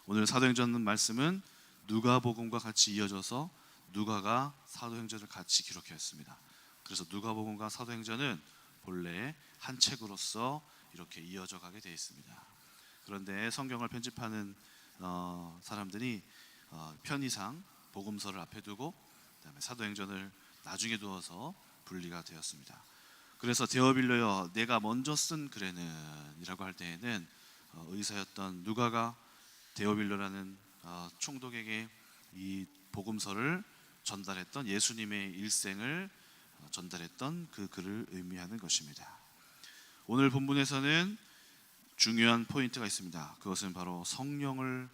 오늘 사도행전 말씀은 누가복음과 같이 이어져서 누가가 사도행전을 같이 기록했습니다. 그래서 누가복음과 사도행전은 본래 한 책으로서 이렇게 이어져 가게 되어 있습니다. 그런데 성경을 편집하는 사람들이 편의상 복음서를 앞에 두고 그다음에 사도행전을 나중에 두어서 분리가 되었습니다. 그래서 데오빌로여 내가 먼저 쓴 글에는 이라고 할 때에는 의사였던 누가가 데오빌로라는 총독에게 이 복음서를 전달했던 예수님의 일생을 전달했던 그 글을 의미하는 것입니다. 오늘 본문에서는 중요한 포인트가 있습니다. 그것은 바로 성령을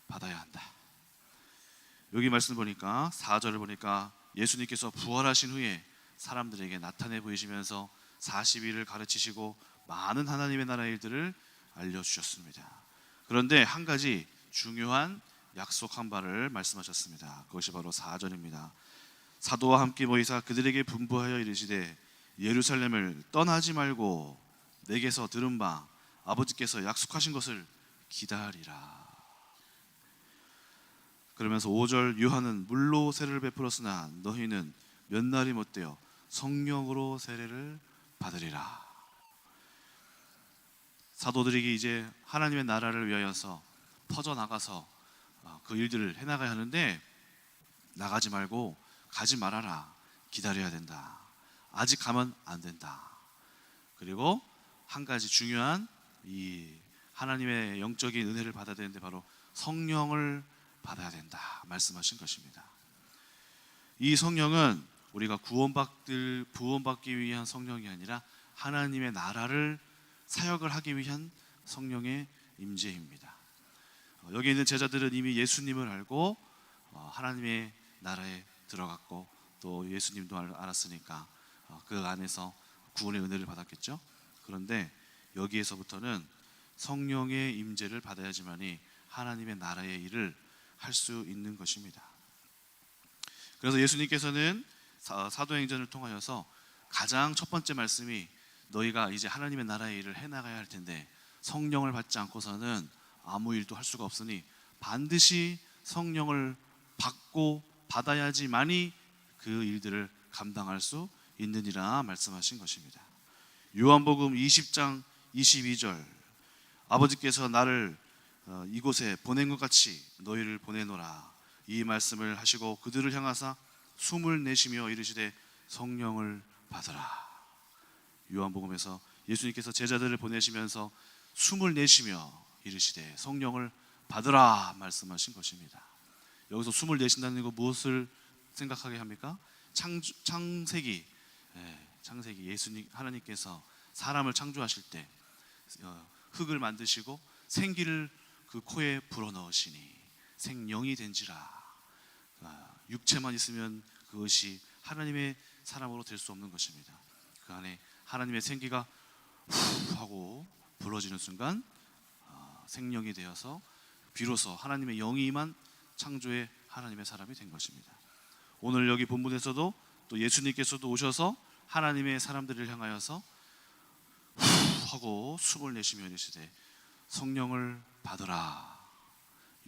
받아야 한다. 여기 말씀 보니까 4절을 보니까 예수님께서 부활하신 후에 사람들에게 나타내 보이시면서 40일을 가르치시고 많은 하나님의 나라의 일들을 알려주셨습니다. 그런데 한 가지 중요한 약속한 바를 말씀하셨습니다. 그것이 바로 4절입니다. 사도와 함께 모이사 그들에게 분부하여 이르시되 예루살렘을 떠나지 말고 내게서 들은 바 아버지께서 약속하신 것을 기다리라. 그러면서 5절 요한은 물로 세례를 베풀었으나 너희는 몇 날이 못되어 성령으로 세례를 받으리라. 사도들에게 이제 하나님의 나라를 위하여서 퍼져나가서 그 일들을 해나가야 하는데 나가지 말고 가지 말아라. 기다려야 된다. 아직 가면 안 된다. 그리고 한 가지 중요한 이 하나님의 영적인 은혜를 받아야 되는데 바로 성령을 받아야 된다 말씀하신 것입니다. 이 성령은 우리가 구원받기 위한 성령이 아니라 하나님의 나라를 사역을 하기 위한 성령의 임재입니다. 여기 있는 제자들은 이미 예수님을 알고 하나님의 나라에 들어갔고 또 예수님도 알았으니까 그 안에서 구원의 은혜를 받았겠죠. 그런데 여기에서부터는 성령의 임재를 받아야지만이 하나님의 나라의 일을 할 수 있는 것입니다. 그래서 예수님께서는 사도행전을 통하여서 가장 첫 번째 말씀이 너희가 이제 하나님의 나라의 일을 해나가야 할 텐데 성령을 받지 않고서는 아무 일도 할 수가 없으니 반드시 성령을 받고 받아야지만이 그 일들을 감당할 수 있느니라 말씀하신 것입니다. 요한복음 20장 22절 아버지께서 나를 이곳에 보낸 것 같이 너희를 보내노라 이 말씀을 하시고 그들을 향하사 숨을 내쉬며 이르시되 성령을 받으라. 요한복음에서 예수님께서 제자들을 보내시면서 숨을 내쉬며 이르시되 성령을 받으라 말씀하신 것입니다. 여기서 숨을 내쉰다는 거 무엇을 생각하게 합니까? 창세기 예수님 하나님께서 사람을 창조하실 때 흙을 만드시고 생기를 그 코에 불어넣으시니 생령이 된지라. 육체만 있으면 그것이 하나님의 사람으로 될 수 없는 것입니다. 그 안에 하나님의 생기가 후 하고 불어지는 순간 생령이 되어서 비로소 하나님의 영이 임한 창조의 하나님의 사람이 된 것입니다. 오늘 여기 본문에서도 또 예수님께서도 오셔서 하나님의 사람들을 향하여서 후 하고 숨을 내쉬며 이르시되 성령을 받으라.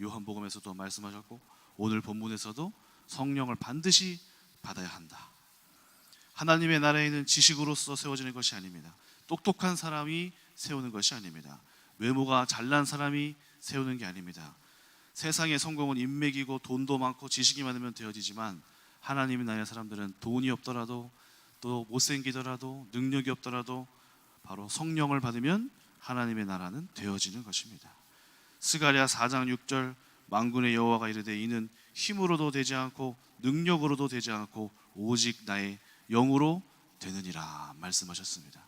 요한복음에서도 말씀하셨고 오늘 본문에서도 성령을 반드시 받아야 한다. 하나님의 나라에는 지식으로서 세워지는 것이 아닙니다. 똑똑한 사람이 세우는 것이 아닙니다. 외모가 잘난 사람이 세우는 게 아닙니다. 세상의 성공은 인맥이고 돈도 많고 지식이 많으면 되어지지만 하나님의 나라의 사람들은 돈이 없더라도 또 못생기더라도 능력이 없더라도 바로 성령을 받으면 하나님의 나라는 되어지는 것입니다. 스가랴 4장 6절 만군의 여호와가 이르되 이는 힘으로도 되지 않고 능력으로도 되지 않고 오직 나의 영으로 되느니라 말씀하셨습니다.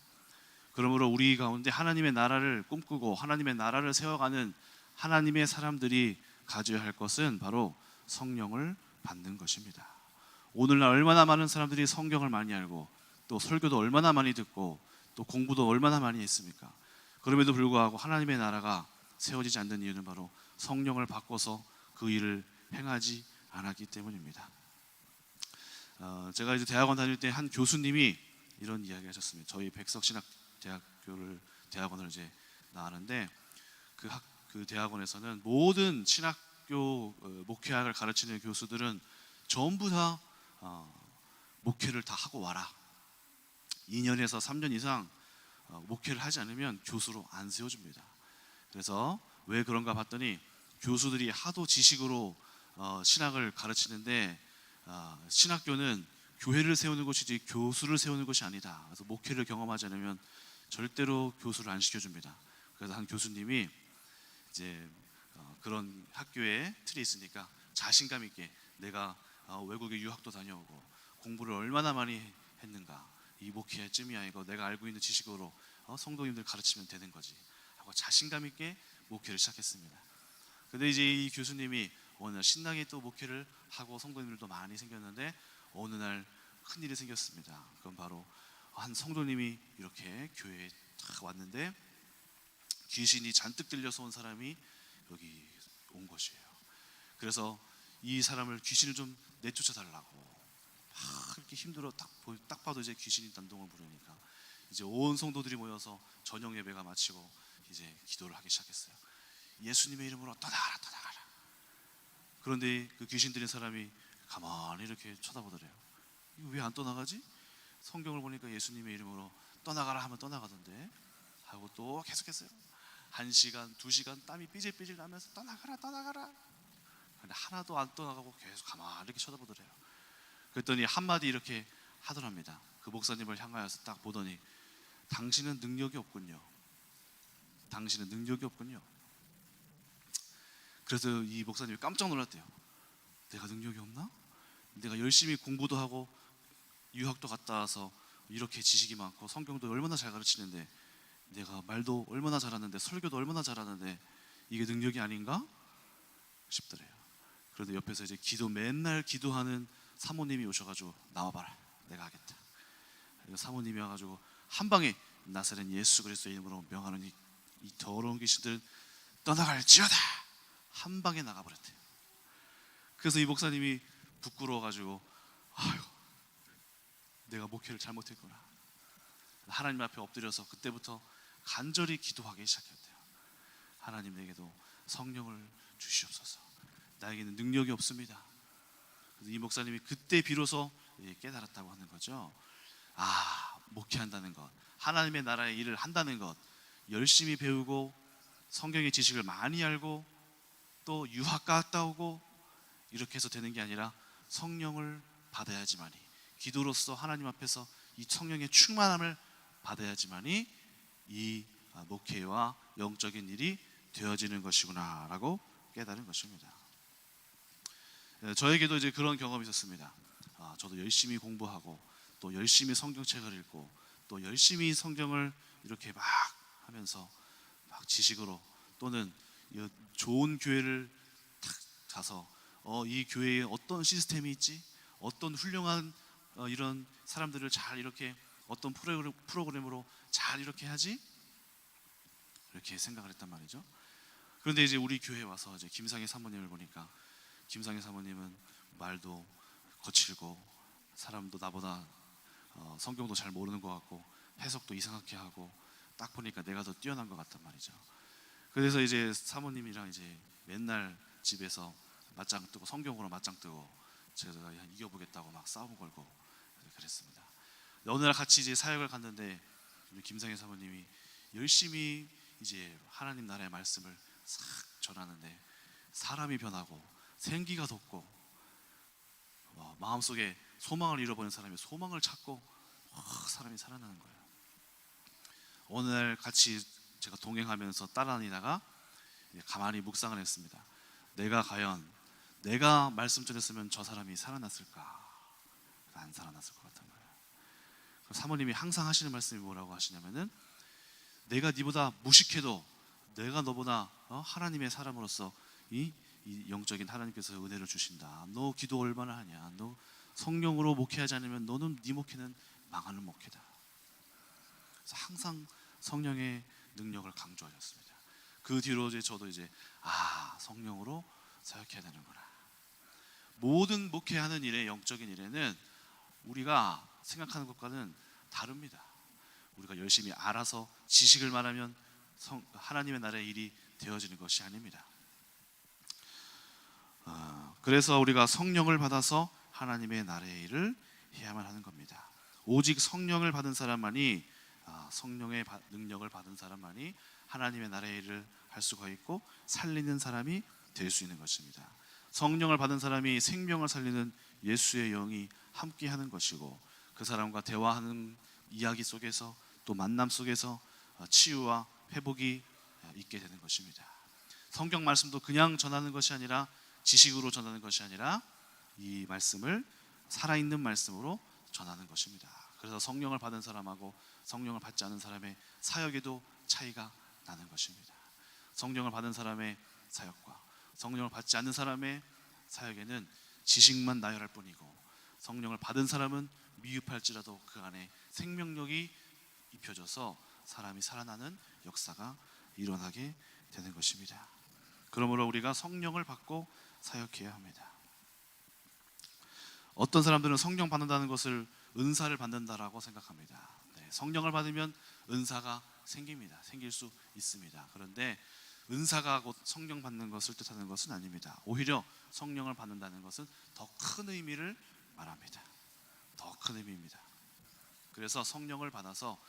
그러므로 우리 가운데 하나님의 나라를 꿈꾸고 하나님의 나라를 세워가는 하나님의 사람들이 가져야 할 것은 바로 성령을 받는 것입니다. 오늘날 얼마나 많은 사람들이 성경을 많이 알고 또 설교도 얼마나 많이 듣고 또 공부도 얼마나 많이 했습니까? 그럼에도 불구하고 하나님의 나라가 세워지지 않는 이유는 바로 성령을 바꿔서 그 일을 행하지 않았기 때문입니다. 제가 이제 대학원 다닐 때 한 교수님이 이런 이야기 하셨습니다. 저희 백석신학대학원을 이제 나왔는데 그 그 대학원에서는 모든 신학교 목회학을 가르치는 교수들은 전부 다 목회를 다 하고 와라. 2년에서 3년 이상 목회를 하지 않으면 교수로 안 세워줍니다. 그래서 왜 그런가 봤더니 교수들이 하도 지식으로 신학을 가르치는데 신학교는 교회를 세우는 것이지 교수를 세우는 것이 아니다. 그래서 목회를 경험하지 않으면 절대로 교수를 안 시켜줍니다. 그래서 한 교수님이 이제 그런 학교에 틀이 있으니까 자신감 있게 내가 외국에 유학도 다녀오고 공부를 얼마나 많이 했는가, 이 목회의 쯤이야 이거 내가 알고 있는 지식으로 성도님들 가르치면 되는 거지 하고 자신감 있게 목회를 시작했습니다. 근데 이제 이 교수님이 어느 날 신나게 또 목회를 하고 성도님들도 많이 생겼는데 어느 날 큰일이 생겼습니다. 그건 바로 한 성도님이 이렇게 교회에 딱 왔는데 귀신이 잔뜩 들려서 온 사람이 여기 온 것이에요. 그래서 이 사람을 귀신을 좀 내쫓아 달라고 막 이렇게 힘들어 딱 봐도 이제 귀신이 난동을 부르니까 이제 온 성도들이 모여서 저녁 예배가 마치고 이제 기도를 하기 시작했어요. 예수님의 이름으로 떠나가라 떠나가라. 그런데 그 귀신 들린 사람이 가만히 이렇게 쳐다보더래요. 이거 왜 안 떠나가지? 성경을 보니까 예수님의 이름으로 떠나가라 하면 떠나가던데 하고 또 계속했어요. 1시간, 2시간 땀이 삐질삐질 나면서 떠나가라 떠나가라. 근데 하나도 안 떠나가고 계속 가만히 이렇게 쳐다보더래요. 그랬더니 한마디 이렇게 하더랍니다. 그 목사님을 향하여서 딱 보더니 당신은 능력이 없군요. 당신은 능력이 없군요. 그래서 이 목사님이 깜짝 놀랐대요. 내가 능력이 없나? 내가 열심히 공부도 하고 유학도 갔다 와서 이렇게 지식이 많고 성경도 얼마나 잘 가르치는데 내가 말도 얼마나 잘하는데 설교도 얼마나 잘하는데 이게 능력이 아닌가 싶더래요. 그런데 옆에서 이제 맨날 기도하는 사모님이 오셔가지고 나와봐라 내가 하겠다. 사모님이 와가지고 한 방에 나사렛 예수 그리스도의 이름으로 명하는 이 더러운 귀신들은 떠나갈지어다 한 방에 나가버렸대요. 그래서 이 목사님이 부끄러워가지고 아유 내가 목회를 잘못했구나. 하나님 앞에 엎드려서 그때부터 간절히 기도하기 시작했대요. 하나님 내게도 성령을 주시옵소서. 나에게는 능력이 없습니다. 그래서 이 목사님이 그때 비로소 깨달았다고 하는 거죠. 목회한다는 것, 하나님의 나라의 일을 한다는 것, 열심히 배우고 성경의 지식을 많이 알고 또 유학 갔다 오고 이렇게 해서 되는 게 아니라 성령을 받아야지만이, 기도로서 하나님 앞에서 이 성령의 충만함을 받아야지만이 이 목회와 영적인 일이 되어지는 것이구나 라고 깨달은 것입니다. 저에게도 이제 그런 경험이 있었습니다. 저도 열심히 공부하고 또 열심히 성경책을 읽고 또 열심히 성경을 이렇게 막 하면서 막 지식으로 또는 좋은 교회를 탁 가서 이 교회에 어떤 시스템이 있지, 어떤 훌륭한 이런 사람들을 잘 이렇게 어떤 프로그램으로 잘 이렇게 하지, 이렇게 생각을 했단 말이죠. 그런데 이제 우리 교회에 와서 이제 김상희 사모님을 보니까 김상희 사모님은 말도 거칠고 사람도 나보다 성경도 잘 모르는 것 같고 해석도 이상하게 하고 딱 보니까 내가 더 뛰어난 것 같단 말이죠. 그래서 이제 사모님이랑 이제 맨날 집에서 맞짱 뜨고 성경으로 맞짱 뜨고 제가 이겨보겠다고 막 싸움 걸고 그랬습니다. 어느 날 같이 이제 사역을 갔는데 김상희 사모님이 열심히 이제 하나님 나라의 말씀을 싹 전하는데 사람이 변하고 생기가 돋고 마음속에 소망을 잃어버린 사람이 소망을 찾고 사람이 살아나는 거예요. 어느 날 같이 제가 동행하면서 따라다니다가 가만히 묵상을 했습니다. 내가 말씀 전했으면 저 사람이 살아났을까? 안 살아났을 것 같은 거예요. 사모님이 항상 하시는 말씀이 뭐라고 하시냐면은 내가 네보다 무식해도 내가 너보다 하나님의 사람으로서 이 영적인 하나님께서 은혜를 주신다. 너 기도 얼마나 하냐? 너 성령으로 목회하지 않으면 너는 네 목회는 망하는 목회다. 그래서 항상 성령의 능력을 강조하셨습니다. 그 뒤로 저도 성령으로 사역해야 되는구나. 모든 목회하는 일에 영적인 일에는 우리가 생각하는 것과는 다릅니다. 우리가 열심히 알아서 지식을 말하면 하나님의 나라의 일이 되어지는 것이 아닙니다. 그래서 우리가 성령을 받아서 하나님의 나라의 일을 해야만 하는 겁니다. 오직 성령을 받은 사람만이 성령의 능력을 받은 사람만이 하나님의 나라의 일을 할 수가 있고 살리는 사람이 될 수 있는 것입니다. 성령을 받은 사람이 생명을 살리는 예수의 영이 함께하는 것이고 그 사람과 대화하는 이야기 속에서 또 만남 속에서 치유와 회복이 있게 되는 것입니다. 성경 말씀도 그냥 전하는 것이 아니라 지식으로 전하는 것이 아니라 이 말씀을 살아있는 말씀으로 전하는 것입니다. 그래서 성령을 받은 사람하고 성령을 받지 않은 사람의 사역에도 차이가 나는 것입니다. 성령을 받은 사람의 사역과 성령을 받지 않는 사람의 사역에는 지식만 나열할 뿐이고 성령을 받은 사람은 미흡할지라도 그 안에 생명력이 입혀져서 사람이 살아나는 역사가 일어나게 되는 것입니다. 그러므로 우리가 성령을 받고 사역해야 합니다. 어떤 사람들은 성령 받는다는 것을 은사를 받는다라고 생각합니다. 성령을 받으면 은사가 생깁니다. 생길 수 있습니다. 그런데 은사가 곧 성령 받는 것을 뜻하는 것은 아닙니다. 오히려 성령을 받는다는 것은 더 큰 의미를 말합니다. 더 큰 의미입니다. 그래서 성령을 받아서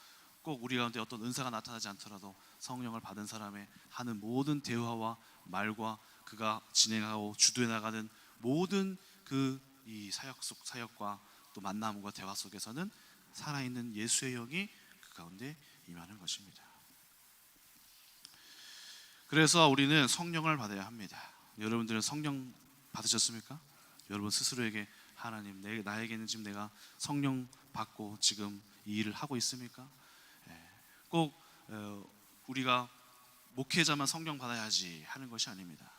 꼭 우리 가운데 어떤 은사가 나타나지 않더라도 성령을 받은 사람의 하는 모든 대화와 말과 그가 진행하고 주도해 나가는 모든 이 사역과 또 만남과 대화 속에서는 살아있는 예수의 영이 그 가운데 임하는 것입니다. 그래서 우리는 성령을 받아야 합니다. 여러분들은 성령 받으셨습니까? 여러분 스스로에게 하나님, 나에게는 지금 내가 성령 받고 지금 이 일을 하고 있습니까? 꼭 우리가 목회자만 성령 받아야지 하는 것이 아닙니다.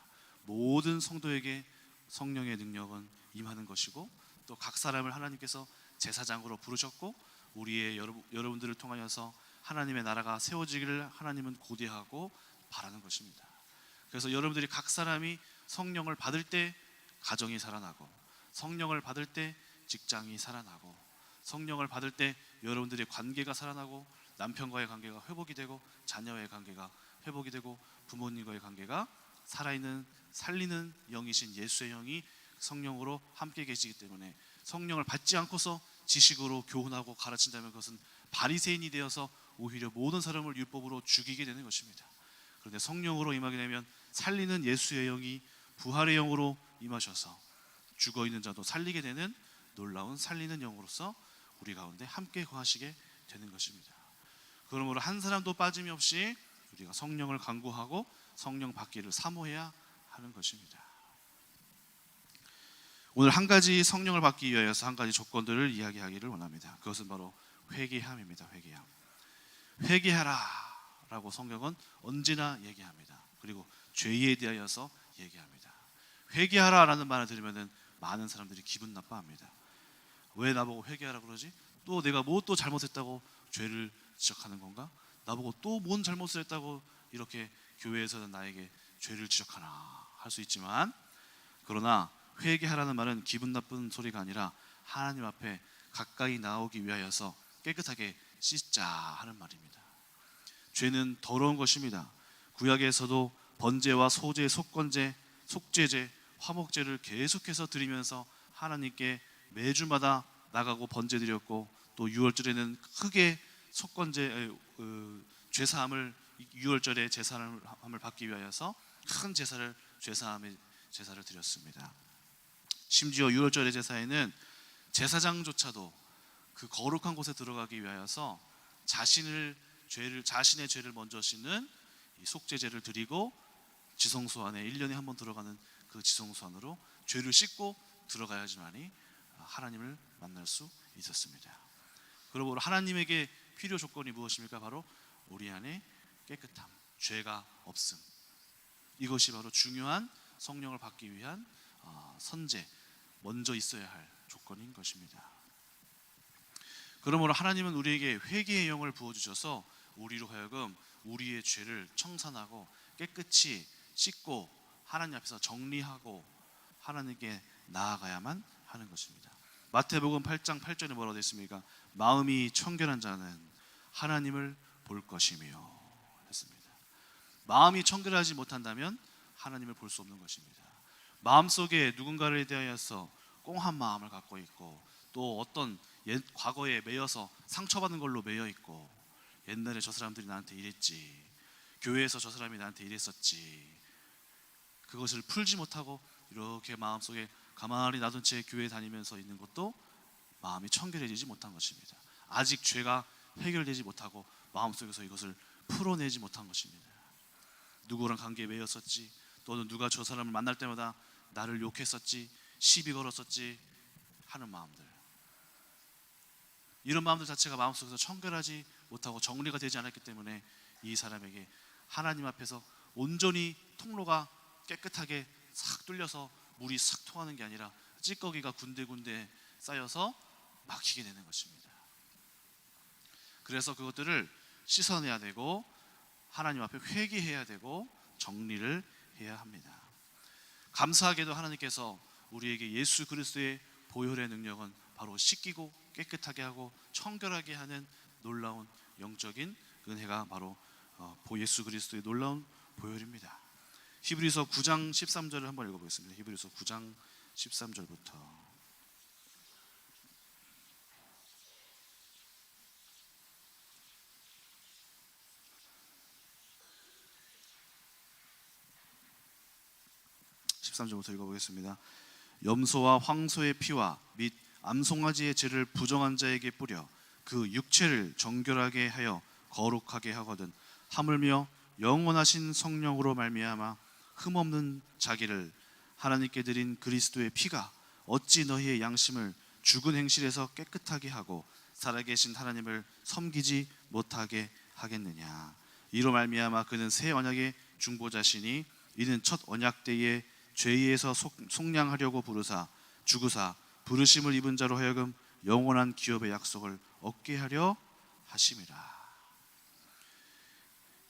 모든 성도에게 성령의 능력은 임하는 것이고 또 각 사람을 하나님께서 제사장으로 부르셨고 우리의 여러분들을 통하여서 하나님의 나라가 세워지기를 하나님은 고대하고 바라는 것입니다. 그래서 여러분들이 각 사람이 성령을 받을 때 가정이 살아나고 성령을 받을 때 직장이 살아나고 성령을 받을 때 여러분들의 관계가 살아나고 남편과의 관계가 회복이 되고 자녀의 관계가 회복이 되고 부모님과의 관계가 살아있는 살리는 영이신 예수의 영이 성령으로 함께 계시기 때문에 성령을 받지 않고서 지식으로 교훈하고 가르친다면 그것은 바리새인이 되어서 오히려 모든 사람을 율법으로 죽이게 되는 것입니다. 그런데 성령으로 임하게 되면 살리는 예수의 영이 부활의 영으로 임하셔서 죽어있는 자도 살리게 되는 놀라운 살리는 영으로서 우리 가운데 함께 거하시게 되는 것입니다. 그러므로 한 사람도 빠짐이 없이 우리가 성령을 간구하고 성령 받기를 사모해야 하는 것입니다. 오늘 한 가지 성령을 받기 위하여서 한 가지 조건들을 이야기하기를 원합니다. 그것은 바로 회개함입니다. 회개하라 라고 성경은 언제나 얘기합니다. 그리고 죄에 대하여서 얘기합니다. 회개하라 라는 말을 들으면 많은 사람들이 기분 나빠합니다. 왜 나보고 회개하라 그러지? 또 내가 뭐 또 잘못했다고 죄를 지적하는 건가? 나보고 또 뭔 잘못을 했다고 이렇게 교회에서는 나에게 죄를 지적하나 할 수 있지만, 그러나 회개하라는 말은 기분 나쁜 소리가 아니라 하나님 앞에 가까이 나오기 위하여서 깨끗하게 씻자 하는 말입니다. 죄는 더러운 것입니다. 구약에서도 번제와 소제, 속건제, 속죄제, 화목제를 계속해서 드리면서 하나님께 매주마다 나가고 번제 드렸고, 또 6월절에는 크게 속건제 죄사함을 6월절에 제사함을 받기 위하여서 큰 제사를 죄사함의 제사를 드렸습니다. 심지어 6월절의 제사에는 제사장조차도 그 거룩한 곳에 들어가기 위하여서 자신의 죄를 먼저 씻는 이 속죄제를 드리고 지성소 안에 1년에 한 번 들어가는 그 지성소 안으로 죄를 씻고 들어가야지만이 하나님을 만날 수 있었습니다. 그러므로 하나님에게 필요 조건이 무엇입니까? 바로 우리 안에 깨끗함, 죄가 없음. 이것이 바로 중요한 성령을 받기 위한 선제, 먼저 있어야 할 조건인 것입니다. 그러므로 하나님은 우리에게 회개의 영을 부어주셔서 우리로 하여금 우리의 죄를 청산하고 깨끗이 씻고 하나님 앞에서 정리하고 하나님께 나아가야만 하는 것입니다. 마태복음 8장 8절에 뭐라고 되어 있습니까? 마음이 청결한 자는 하나님을 볼 것이며 했습니다. 마음이 청결하지 못한다면 하나님을 볼 수 없는 것입니다. 마음속에 누군가에 대하여서 꽁한 마음을 갖고 있고, 또 어떤 과거에 매여서 상처받은 걸로 매여 있고, 옛날에 저 사람들이 나한테 이랬지, 교회에서 저 사람이 나한테 이랬었지, 그것을 풀지 못하고 이렇게 마음속에 가만히 놔둔 채 교회 다니면서 있는 것도 마음이 청결해지지 못한 것입니다. 아직 죄가 해결되지 못하고 마음속에서 이것을 풀어내지 못한 것입니다. 누구랑 관계에 매였었지, 또는 누가 저 사람을 만날 때마다 나를 욕했었지, 시비 걸었었지 하는 마음들, 이런 마음들 자체가 마음속에서 청결하지 못하고 정리가 되지 않았기 때문에 이 사람에게 하나님 앞에서 온전히 통로가 깨끗하게 싹 뚫려서 물이 싹 통하는 게 아니라 찌꺼기가 군데군데 쌓여서 막히게 되는 것입니다. 그래서 그것들을 씻어내야 되고 하나님 앞에 회개해야 되고 정리를 해야 합니다. 감사하게도 하나님께서 우리에게 예수 그리스도의 보혈의 능력은 바로 씻기고 깨끗하게 하고 청결하게 하는 놀라운 영적인 은혜가 바로 예수 그리스도의 놀라운 보혈입니다. 히브리서 9장 13절을 한번 읽어보겠습니다. 히브리서 9장 13절부터. 읽어보겠습니다. 염소와 황소의 피와 및 암송아지의 죄를 부정한 자에게 뿌려 그 육체를 정결하게 하여 거룩하게 하거든 하물며 영원하신 성령으로 말미암아 흠없는 자기를 하나님께 드린 그리스도의 피가 어찌 너희의 양심을 죽은 행실에서 깨끗하게 하고 살아계신 하나님을 섬기지 못하게 하겠느냐. 이로 말미암아 그는 새 언약의 중보자시니 이는 첫 언약 때에 죄에서 속량하려고 부르사 죽으사 부르심을 입은 자로 하여금 영원한 기업의 약속을 얻게 하려 하심이라.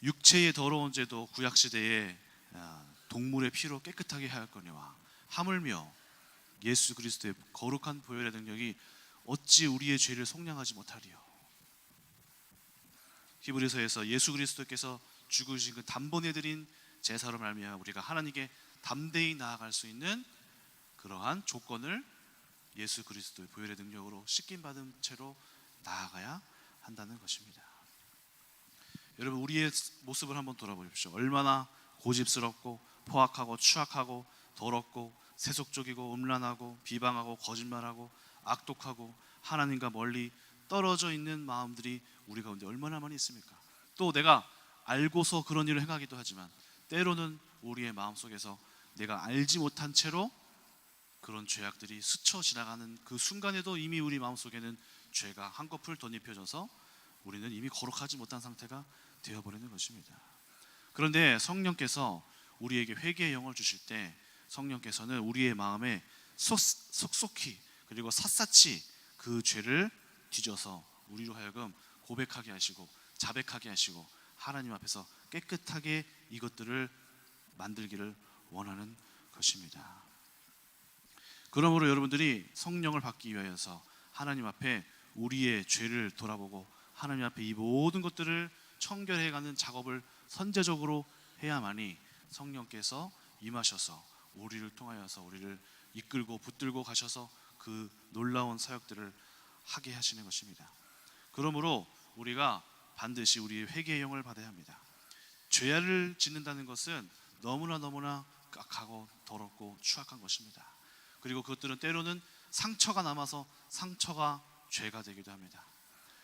육체의 더러운 죄도 구약시대에 동물의 피로 깨끗하게 하였거니와 하물며 예수 그리스도의 거룩한 보혈의 능력이 어찌 우리의 죄를 속량하지 못하리요. 히브리서에서 예수 그리스도께서 죽으신 그 단번에 드린 제사로 말미암아 우리가 하나님께 담대히 나아갈 수 있는 그러한 조건을 예수 그리스도의 보혈의 능력으로 씻김 받은 채로 나아가야 한다는 것입니다. 여러분, 우리의 모습을 한번 돌아보십시오. 얼마나 고집스럽고 포악하고 추악하고 더럽고 세속적이고 음란하고 비방하고 거짓말하고 악독하고 하나님과 멀리 떨어져 있는 마음들이 우리 가운데 얼마나 많이 있습니까? 또 내가 알고서 그런 일을 행하기도 하지만 때로는 우리의 마음속에서 내가 알지 못한 채로 그런 죄악들이 스쳐 지나가는 그 순간에도 이미 우리 마음속에는 죄가 한꺼풀 덧입혀져서 우리는 이미 거룩하지 못한 상태가 되어버리는 것입니다. 그런데 성령께서 우리에게 회개의 영을 주실 때 성령께서는 우리의 마음에 속속히 그리고 샅샅이 그 죄를 뒤져서 우리로 하여금 고백하게 하시고 자백하게 하시고 하나님 앞에서 깨끗하게 이것들을 만들기를 원하는 것입니다. 그러므로 여러분들이 성령을 받기 위하여서 하나님 앞에 우리의 죄를 돌아보고 하나님 앞에 이 모든 것들을 청결해가는 작업을 선제적으로 해야만이 성령께서 임하셔서 우리를 통하여서 우리를 이끌고 붙들고 가셔서 그 놀라운 사역들을 하게 하시는 것입니다. 그러므로 우리가 반드시 우리의 회개의 영을 받아야 합니다. 죄를 짓는다는 것은 너무나 악하고 더럽고 추악한 것입니다. 그리고 그것들은 때로는 상처가 남아서 상처가 죄가 되기도 합니다.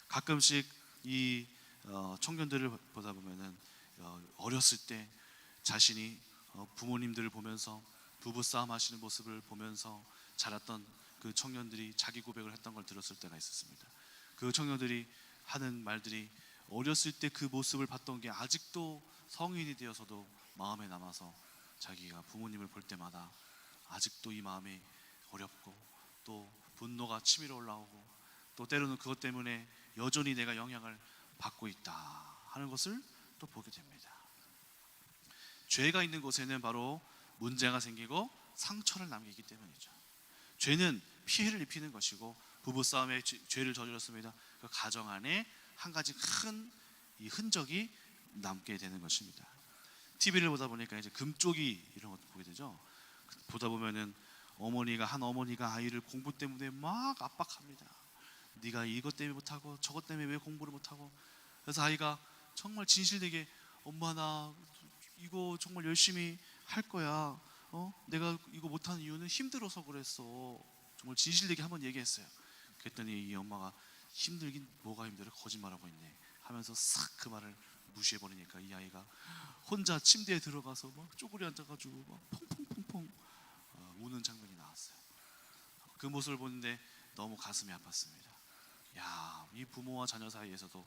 가끔씩 이 청년들을 보다 보면은 어렸을 때 자신이 부모님들을 보면서 부부싸움 하시는 모습을 보면서 자랐던 그 청년들이 자기 고백을 했던 걸 들었을 때가 있었습니다. 그 청년들이 하는 말들이 어렸을 때 그 모습을 봤던 게 아직도 성인이 되어서도 마음에 남아서 자기가 부모님을 볼 때마다 아직도 이 마음이 어렵고 또 분노가 치밀어 올라오고 또 때로는 그것 때문에 여전히 내가 영향을 받고 있다 하는 것을 또 보게 됩니다. 죄가 있는 곳에는 바로 문제가 생기고 상처를 남기기 때문이죠. 죄는 피해를 입히는 것이고 부부싸움에 죄를 저질렀습니다. 그 가정 안에 한 가지 큰 이 흔적이 남게 되는 것입니다. TV를 보다 보니까 이제 금쪽이 이런 것도 보게 되죠. 보다 보면은 한 어머니가 아이를 공부 때문에 막 압박합니다. 네가 이것 때문에 못하고 저것 때문에 왜 공부를 못하고. 그래서 아이가 정말 진실되게 엄마 나 이거 정말 열심히 할 거야. 내가 이거 못하는 이유는 힘들어서 그랬어. 정말 진실되게 한번 얘기했어요. 그랬더니 이 엄마가 힘들긴 뭐가 힘들어, 거짓말하고 있네 하면서 싹 그 말을 무시해버리니까 이 아이가 혼자 침대에 들어가서 막 쪼그려 앉아가지고 막 퐁퐁퐁퐁 우는 장면이 나왔어요. 그 모습을 보는데 너무 가슴이 아팠습니다. 야, 이 부모와 자녀 사이에서도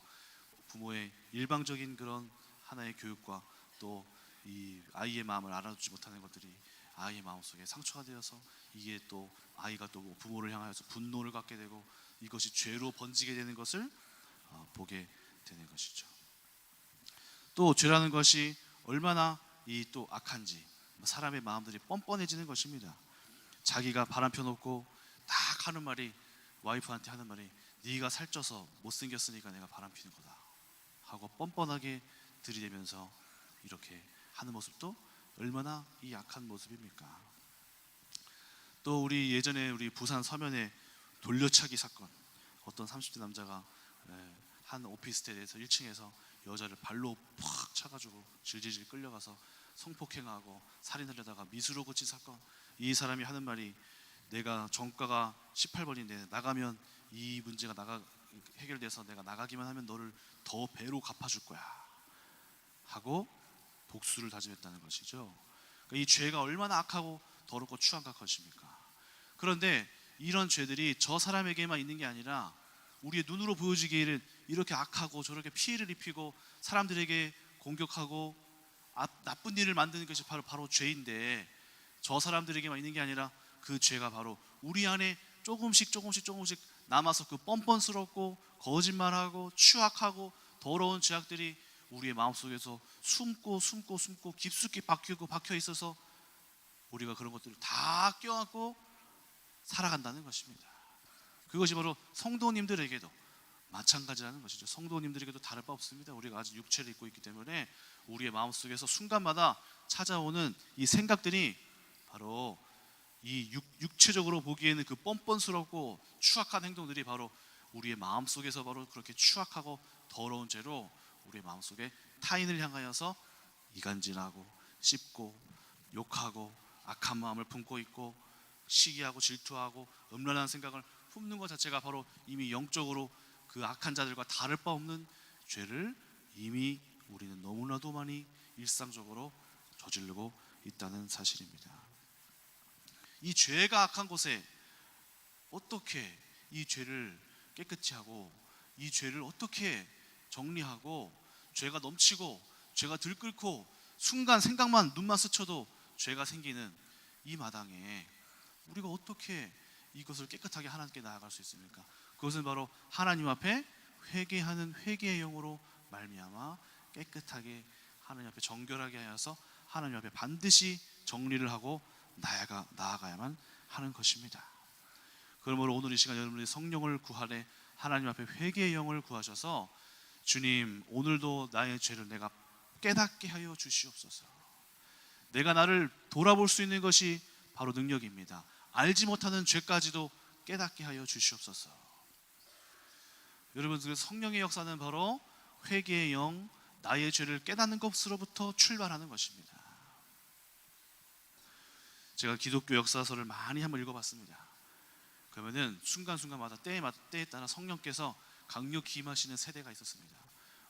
부모의 일방적인 그런 하나의 교육과 또 이 아이의 마음을 알아주지 못하는 것들이 아이의 마음속에 상처가 되어서 이게 또 아이가 또 부모를 향하여서 분노를 갖게 되고 이것이 죄로 번지게 되는 것을 보게 되는 것이죠. 또 죄라는 것이 얼마나 이 또 악한지 사람의 마음들이 뻔뻔해지는 것입니다. 자기가 바람 펴놓고 딱 하는 말이, 와이프한테 하는 말이 네가 살쪄서 못생겼으니까 내가 바람 피는 거다 하고 뻔뻔하게 들이대면서 이렇게 하는 모습도 얼마나 이 약한 모습입니까? 또 우리 예전에 우리 부산 서면의 돌려차기 사건, 어떤 30대 남자가 한 오피스텔에서 1층에서 여자를 발로 팍 차가지고 질질질 끌려가서 성폭행하고 살인하려다가 미수로 고친 사건. 이 사람이 하는 말이 내가 정가가 18번인데 나가면 이 문제가 해결돼서 내가 나가기만 하면 너를 더 배로 갚아줄 거야 하고 복수를 다짐했다는 것이죠. 그러니까 이 죄가 얼마나 악하고 더럽고 추악한 것입니까? 그런데 이런 죄들이 저 사람에게만 있는 게 아니라 우리의 눈으로 보여지기에는 이렇게 악하고 저렇게 피해를 입히고 사람들에게 공격하고 나쁜 일을 만드는 것이 바로 죄인데, 저 사람들에게만 있는 게 아니라 그 죄가 바로 우리 안에 조금씩 남아서 그 뻔뻔스럽고 거짓말하고 추악하고 더러운 죄악들이 우리의 마음속에서 숨고 깊숙이 박혀 있어서 우리가 그런 것들을 다 껴안고 살아간다는 것입니다. 그것이 바로 성도님들에게도 마찬가지라는 것이죠. 성도님들에게도 다를 바 없습니다. 우리가 아직 육체를 입고 있기 때문에 우리의 마음속에서 순간마다 찾아오는 이 생각들이 바로 이 육체적으로 보기에는 그 뻔뻔스럽고 추악한 행동들이 바로 우리의 마음속에서 바로 그렇게 추악하고 더러운 죄로 우리의 마음속에 타인을 향하여서 이간질하고 씹고 욕하고 악한 마음을 품고 있고 시기하고 질투하고 음란한 생각을 품는 것 자체가 바로 이미 영적으로 그 악한 자들과 다를 바 없는 죄를 이미 우리는 너무나도 많이 일상적으로 저지르고 있다는 사실입니다. 이 죄가 악한 곳에 어떻게 이 죄를 깨끗이 하고 이 죄를 어떻게 정리하고, 죄가 넘치고 죄가 들끓고 순간 생각만 눈만 스쳐도 죄가 생기는 이 마당에 우리가 어떻게 이것을 깨끗하게 하나님께 나아갈 수 있습니까? 그것은 바로 하나님 앞에 회개하는 회개의 영으로 말미암아 깨끗하게 하나님 앞에 정결하게 하여서 하나님 앞에 반드시 정리를 하고 나아가야만 하는 것입니다. 그러므로 오늘 이 시간 여러분들이 성령을 구하되 하나님 앞에 회개의 영을 구하셔서 주님, 오늘도 나의 죄를 내가 깨닫게 하여 주시옵소서. 내가 나를 돌아볼 수 있는 것이 바로 능력입니다. 알지 못하는 죄까지도 깨닫게 하여 주시옵소서. 여러분, 그 성령의 역사는 바로 회개의 영, 나의 죄를 깨닫는 것으로부터 출발하는 것입니다. 제가 기독교 역사서를 많이 한번 읽어봤습니다. 그러면은 순간순간마다 때에 따라 성령께서 강력히 임하시는 세대가 있었습니다.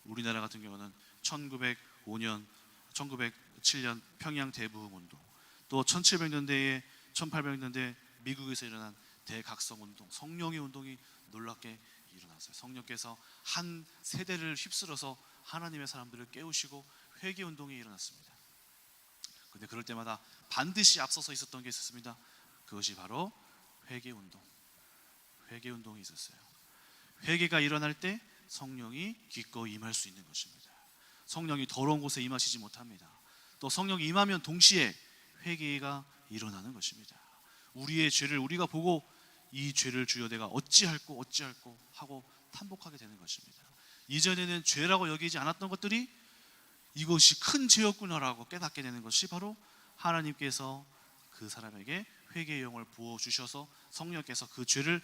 우리나라 같은 경우는 1905년, 1907년 평양 대부흥 운동, 또 1700년대에 1800년대 미국에서 일어난 대각성 운동, 성령의 운동이 놀랍게 일어났어요. 성령께서 한 세대를 휩쓸어서 하나님의 사람들을 깨우시고 회개 운동이 일어났습니다. 그런데 그럴 때마다 반드시 앞서서 있었던 게 있었습니다. 그것이 바로 회개 운동이 있었어요. 회개가 일어날 때 성령이 기꺼이 임할 수 있는 것입니다. 성령이 더러운 곳에 임하시지 못합니다. 또 성령이 임하면 동시에 회개가 일어나는 것입니다. 우리의 죄를 우리가 보고 이 죄를 주여 내가 어찌할꼬 하고 탄복하게 되는 것입니다. 이전에는 죄라고 여기지 않았던 것들이 이것이 큰 죄였구나라고 깨닫게 되는 것이 바로 하나님께서 그 사람에게 회개의 영을 부어주셔서 성령께서 그 죄를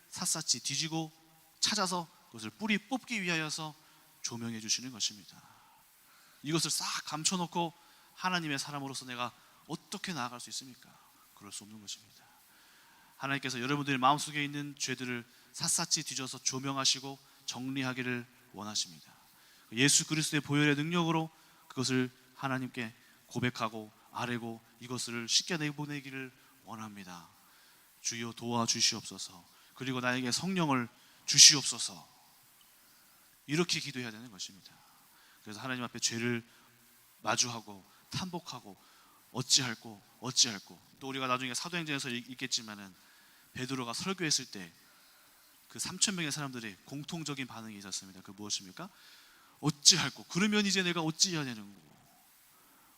샅샅이 뒤지고 찾아서 그것을 뿌리 뽑기 위하여서 조명해 주시는 것입니다. 이것을 싹 감춰놓고 하나님의 사람으로서 내가 어떻게 나아갈 수 있습니까? 그럴 수 없는 것입니다. 하나님께서 여러분들의 마음속에 있는 죄들을 샅샅이 뒤져서 조명하시고 정리하기를 원하십니다. 예수 그리스도의 보혈의 능력으로 그것을 하나님께 고백하고 아뢰고 이것을 씻겨내보내기를 원합니다. 주여 도와주시옵소서. 그리고 나에게 성령을 주시옵소서. 이렇게 기도해야 되는 것입니다. 그래서 하나님 앞에 죄를 마주하고 탄복하고 어찌할꼬 또 우리가 나중에 사도행전에서 읽겠지만은 베드로가 설교했을 때 그 3,000명의 사람들의 공통적인 반응이 있었습니다. 그 무엇입니까? 어찌할꼬, 그러면 이제 내가 어찌해야 되는 거고.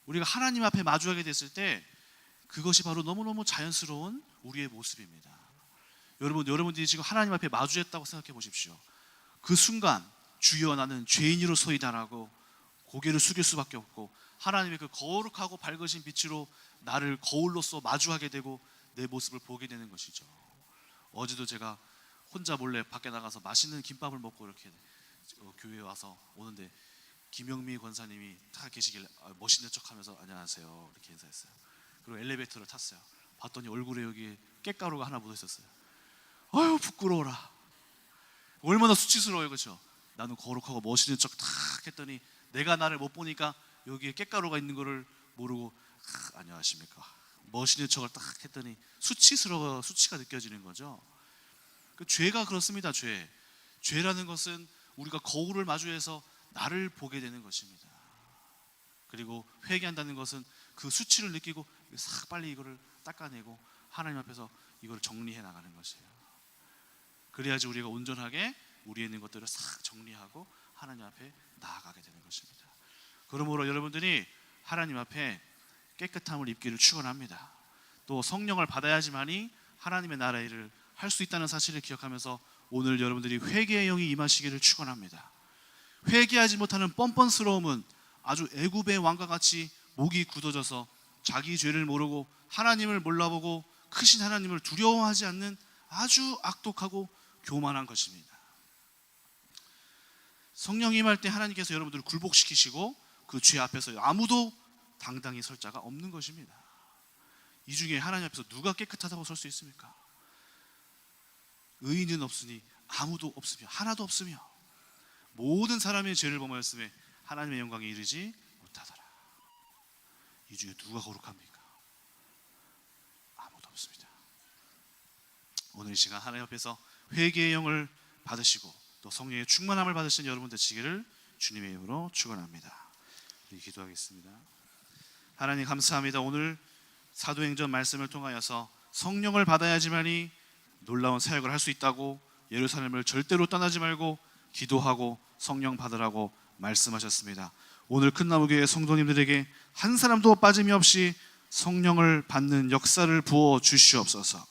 우리가 하나님 앞에 마주하게 됐을 때 그것이 바로 너무너무 자연스러운 우리의 모습입니다. 여러분들이 지금 하나님 앞에 마주했다고 생각해 보십시오. 그 순간 주여 나는 죄인으로서이다라고 고개를 숙일 수밖에 없고 하나님의 그 거룩하고 밝으신 빛으로 나를 거울로서 마주하게 되고 내 모습을 보게 되는 것이죠. 어제도 제가 혼자 몰래 밖에 나가서 맛있는 김밥을 먹고 이렇게 교회에 와서 오는데 김영미 권사님이 딱 계시길래 멋있는 척하면서 안녕하세요 이렇게 인사했어요. 그리고 엘리베이터를 탔어요. 봤더니 얼굴에 여기 깻가루가 하나 묻어 있었어요. 아유 부끄러워라. 얼마나 수치스러워요, 그렇죠? 나는 거룩하고 멋있는 척 탁 했더니 내가 나를 못 보니까 여기에 깻가루가 있는 거를 모르고 안녕하십니까 멋있는 척을 딱 했더니 수치가 느껴지는 거죠. 그 죄가 그렇습니다. 죄라는 것은 우리가 거울을 마주해서 나를 보게 되는 것입니다. 그리고 회개한다는 것은 그 수치를 느끼고 싹 빨리 이거를 닦아내고 하나님 앞에서 이걸 정리해 나가는 것이에요. 그래야지 우리가 온전하게 우리에 있는 것들을 싹 정리하고 하나님 앞에 나아가게 되는 것입니다. 그러므로 여러분들이 하나님 앞에 깨끗함을 입기를 축원합니다. 또 성령을 받아야지만이 하나님의 나라의 일을 할 수 있다는 사실을 기억하면서 오늘 여러분들이 회개의 영이 임하시기를 축원합니다. 회개하지 못하는 뻔뻔스러움은 아주 애굽의 왕과 같이 목이 굳어져서 자기 죄를 모르고 하나님을 몰라보고 크신 하나님을 두려워하지 않는 아주 악독하고 교만한 것입니다. 성령이 임할 때 하나님께서 여러분들을 굴복시키시고 그 죄 앞에서 아무도 당당히 설 자가 없는 것입니다. 이 중에 하나님 앞에서 누가 깨끗하다고 설 수 있습니까? 의인은 없으니 아무도 없으며 하나도 없으며 모든 사람의 죄를 범하였음에 하나님의 영광에 이르지 못하더라. 이 중에 누가 거룩합니까? 아무도 없습니다. 오늘 이 시간 하나님 앞에서 회개의 영을 받으시고 또 성령의 충만함을 받으신 여러분 되시기를 주님의 이름으로 축원합니다. 우리 기도하겠습니다. 하나님 감사합니다. 오늘 사도행전 말씀을 통하여서 성령을 받아야지만이 놀라운 사역을 할 수 있다고 예루살렘을 절대로 떠나지 말고 기도하고 성령 받으라고 말씀하셨습니다. 오늘 큰나무교회 성도님들에게 한 사람도 빠짐이 없이 성령을 받는 역사를 부어 주시옵소서.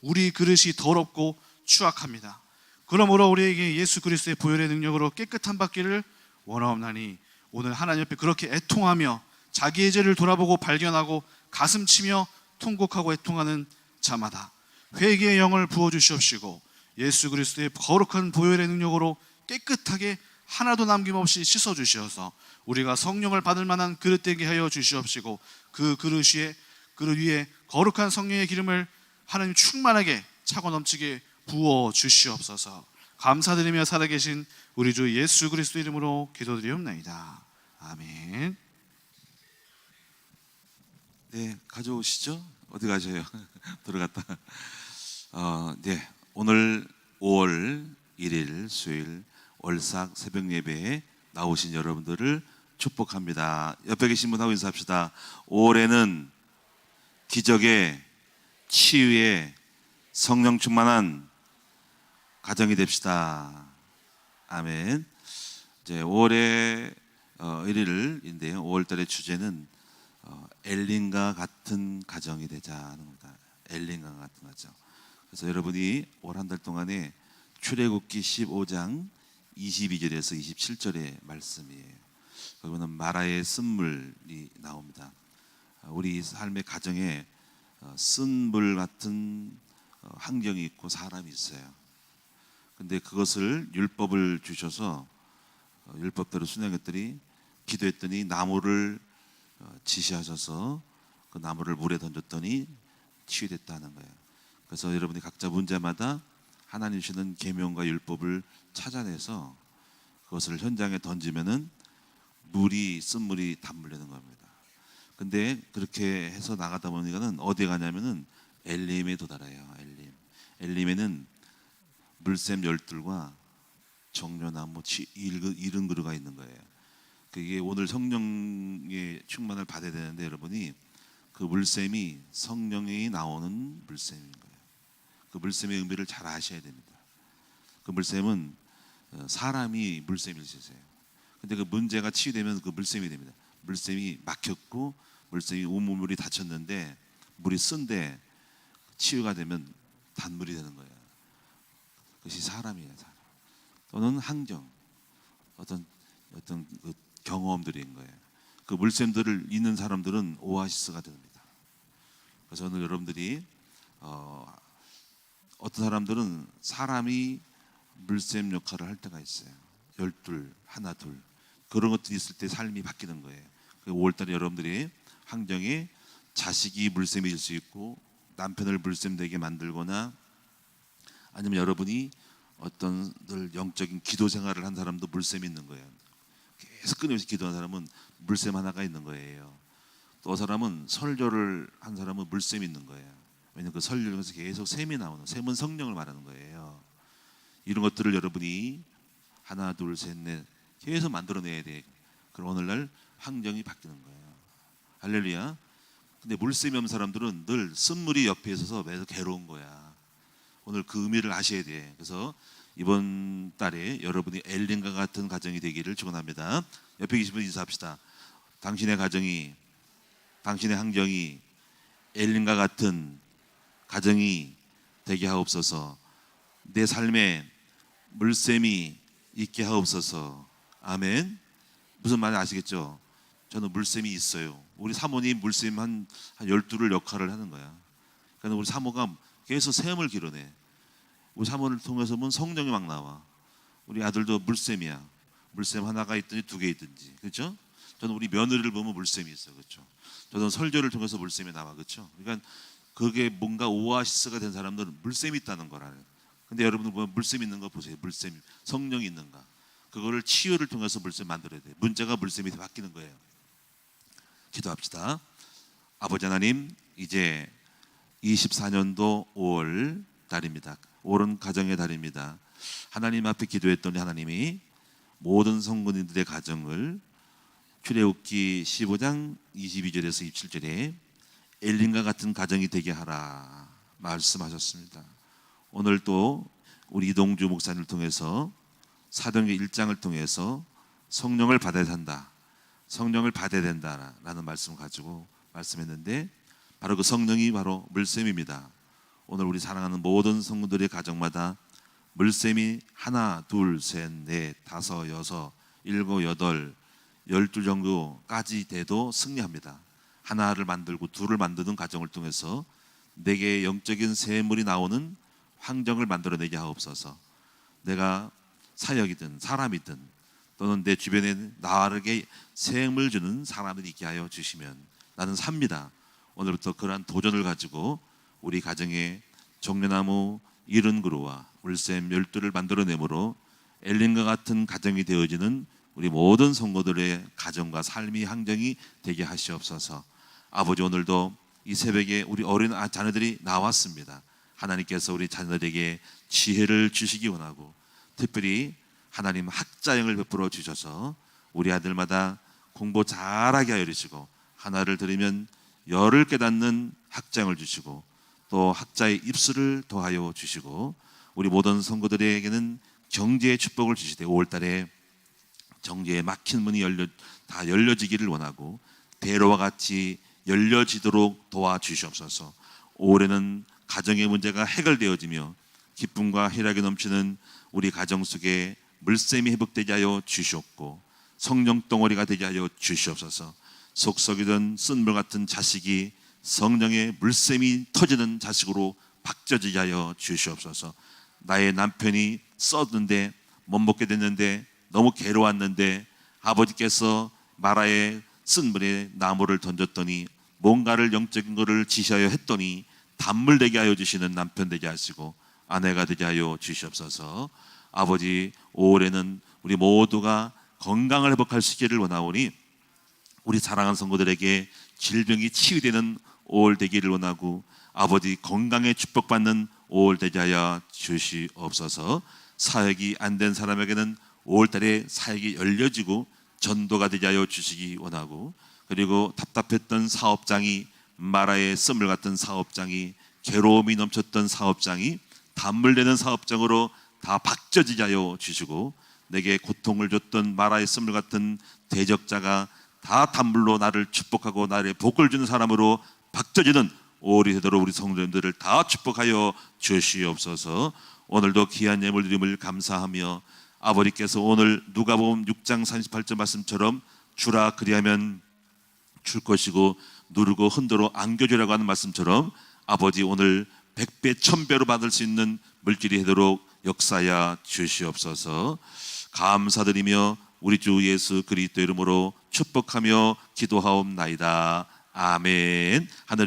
우리 그릇이 더럽고 추악합니다. 그러므로 우리에게 예수 그리스도의 보혈의 능력으로 깨끗함 받기를 원하옵나니 오늘 하나님 앞에 그렇게 애통하며 자기의 죄를 돌아보고 발견하고 가슴치며 통곡하고 애통하는 자마다 회개의 영을 부어주시옵시고 예수 그리스도의 거룩한 보혈의 능력으로 깨끗하게 하나도 남김없이 씻어주시어서 우리가 성령을 받을 만한 그릇 되게 하여 주시옵시고 그 그릇 위에 거룩한 성령의 기름을 하나님 충만하게 차고 넘치게 부어 주시옵소서. 감사드리며 살아계신 우리 주 예수 그리스도 이름으로 기도드리옵나이다. 아멘. 네, 가져오시죠. 어디 가셔요? 들어갔다. 네, 오늘 5월 1일 수요일 월삭 새벽 예배에 나오신 여러분들을 축복합니다. 옆에 계신 분하고 인사합시다. 5월에는 기적의 치유의 성령 충만한 가정이 됩시다. 아멘. 이제 5월의 1일인데요. 5월달의 주제는 엘린과 같은 가정이 되자는 겁니다. 엘린과 같은 가정. 그래서 여러분이 올 한 달 동안에 출애굽기 15장 22절에서 27절의 말씀이에요. 그러면 마라의 쓴물이 나옵니다. 우리 삶의 가정에 쓴물 같은 환경이 있고 사람이 있어요. 근데 그것을 율법을 주셔서 율법대로 순행했더니 기도했더니 나무를 지시하셔서 그 나무를 물에 던졌더니 치유됐다는 거예요. 그래서 여러분이 각자 문제마다 하나님 주시는 계명과 율법을 찾아내서 그것을 현장에 던지면은 쓴물이 단물되는 겁니다. 근데 그렇게 해서 나가다 보니까는 어디에 가냐면은 엘림에 도달해요. 엘림에는 물샘 열둘과 정려나무 이른 그루가 있는 거예요. 그게 오늘 성령의 충만을 받아야 되는데 여러분이 그 물샘이 성령이 나오는 물샘인 거예요. 그 물샘의 의미를 잘 아셔야 됩니다. 그 물샘은 사람이 물샘일 수 있어요. 근데 그 문제가 치유되면 그 물샘이 됩니다. 물샘이 막혔고 물샘이 온몸물이 닫혔는데 물이 쓴데 치유가 되면 단물이 되는 거예요. 그것이 사람이에요. 사람. 또는 환경, 어떤 그 경험들인 거예요. 그 물샘들을 있는 사람들은 오아시스가 됩니다. 그래서 오늘 여러분들이 어떤 사람들은 사람이 물샘 역할을 할 때가 있어요. 12, 하나, 둘 그런 것들이 있을 때 삶이 바뀌는 거예요. 5월달에 여러분들이 환경에 자식이 물샘이 될 수 있고 남편을 물샘 되게 만들거나 아니면 여러분이 어떤 늘 영적인 기도 생활을 한 사람도 물샘이 있는 거예요. 계속 끊임없이 기도한 사람은 물샘 하나가 있는 거예요. 또 사람은 설교를 한 사람은 물샘이 있는 거예요. 왜냐하면 그 설교에서 계속 샘이 나오는, 샘은 성령을 말하는 거예요. 이런 것들을 여러분이 하나, 둘, 셋, 넷 계속 만들어내야 돼. 그럼 오늘날 환경이 바뀌는 거예요. 할렐루야. 근데 물샘이 없는 사람들은 늘 쓴물이 옆에 있어서 매우 괴로운 거야. 오늘 그 의미를 아셔야 돼. 그래서 이번 달에 여러분이 엘린과 같은 가정이 되기를 축원합니다. 옆에 계신 분 인사합시다. 당신의 가정이, 당신의 환경이 엘린과 같은 가정이 되게 하옵소서. 내 삶에 물샘이 있게 하옵소서. 아멘. 무슨 말인지 아시겠죠? 저는 물샘이 있어요. 우리 사모님 물샘 한 12를 역할을 하는 거야. 그러니까 우리 사모가 계속 샘을 길어내. 우리 사모를 통해서 보면 성령이 막 나와. 우리 아들도 물샘이야. 물샘 하나가 있든지 두 개 있든지. 그렇죠? 저는 우리 며느리를 보면 물샘이 있어. 그렇죠? 저는 설교를 통해서 물샘이 나와. 그렇죠? 그러니까 그게 뭔가 오아시스가 된 사람들은 물샘이 있다는 거라는. 근데 여러분들 보면 물샘 있는 거 보세요. 물샘, 성령이 있는가? 그거를 치유를 통해서 물샘 만들어야 돼. 문제가 물샘이 바뀌는 거예요. 기도합시다. 아버지 하나님, 이제 24년도 5월 달입니다. 5월은 가정의 달입니다. 하나님 앞에 기도했더니 하나님이 모든 성도님들의 가정을 출애굽기 15장 22절에서 27절에 엘린과 같은 가정이 되게 하라 말씀하셨습니다. 오늘 또 우리 이동주 목사님을 통해서 사도행전 1장을 통해서 성령을 받아야 한다, 성령을 받아야 된다라는 말씀을 가지고 말씀했는데 바로 그 성령이 바로 물샘입니다. 오늘 우리 사랑하는 모든 성도들의 가정마다 물샘이 하나, 둘, 셋, 넷, 다섯, 여섯, 일곱, 여덟, 12 정도까지 돼도 승리합니다. 하나를 만들고 둘을 만드는 과정을 통해서 내게 영적인 샘물이 나오는 환경을 만들어내게 하옵소서. 내가 사역이든 사람이든 또는 내 주변에 나에게 샘을 주는 사람들이 있게 하여 주시면 나는 삽니다. 오늘부터 그러한 도전을 가지고 우리 가정에 정려나무 이른 그루와 물샘 12를 만들어내므로 엘린과 같은 가정이 되어지는 우리 모든 성도들의 가정과 삶의 환경이 되게 하시옵소서. 아버지, 오늘도 이 새벽에 우리 어린 자녀들이 나왔습니다. 하나님께서 우리 자녀들에게 지혜를 주시기 원하고 특별히 하나님 학자형을 베풀어 주셔서 우리 아들마다 공부 잘하게 하여 주시고 하나를 들으면 열을 깨닫는 학자형을 주시고 또 학자의 입술을 더하여 주시고 우리 모든 성도들에게는 경제의 축복을 주시되 5월달에 정제에 막힌 문이 다 열려지기를 원하고 대로와 같이 열려지도록 도와주시옵소서. 올해는 가정의 문제가 해결되어지며 기쁨과 희락이 넘치는 우리 가정 속에 물샘이 회복되게 하여 주시옵고 성령 덩어리가 되게 하여 주시옵소서. 속썩이던 쓴물 같은 자식이 성령의 물샘이 터지는 자식으로 바뀌어지게 하여 주시옵소서. 나의 남편이 썩는데 못 먹게 됐는데 너무 괴로웠는데 아버지께서 마라의 쓴물에 나무를 던졌더니 뭔가를 영적인 것을 지시하여 했더니 단물 되게 하여 주시는 남편 되게 하시고 아내가 되게 하여 주시옵소서. 아버지, 올해는 우리 모두가 건강을 회복할 수 있기를 원하오니 우리 사랑하는 성도들에게 질병이 치유되는 5월 되기를 원하고 아버지, 건강에 축복받는 5월 되게 하여 주시옵소서. 사역이 안 된 사람에게는 5월달에 사역이 열려지고 전도가 되게 하여 주시기 원하고, 그리고 답답했던 사업장이 마라의 썸물 같은 사업장이, 괴로움이 넘쳤던 사업장이 단물되는 사업장으로 다 바뀌어지게 하여 주시고, 내게 고통을 줬던 마라의 썸물 같은 대적자가 다 단물로 나를 축복하고 나를 복을 주는 사람으로 바뀌어지는 5월이 되도록 우리 성도님들을 다 축복하여 주시옵소서. 오늘도 귀한 예물 드림을 감사하며 아버지께서 오늘 누가복음 6장 38절 말씀처럼 주라 그리하면 줄 것이고 누르고 흔들어 안겨주라고 하는 말씀처럼 아버지, 오늘 100배 1000배로 받을 수 있는 물질이 되도록 역사하여 주시옵소서. 감사드리며 우리 주 예수 그리스도 이름으로 축복하며 기도하옵나이다. 아멘. 하늘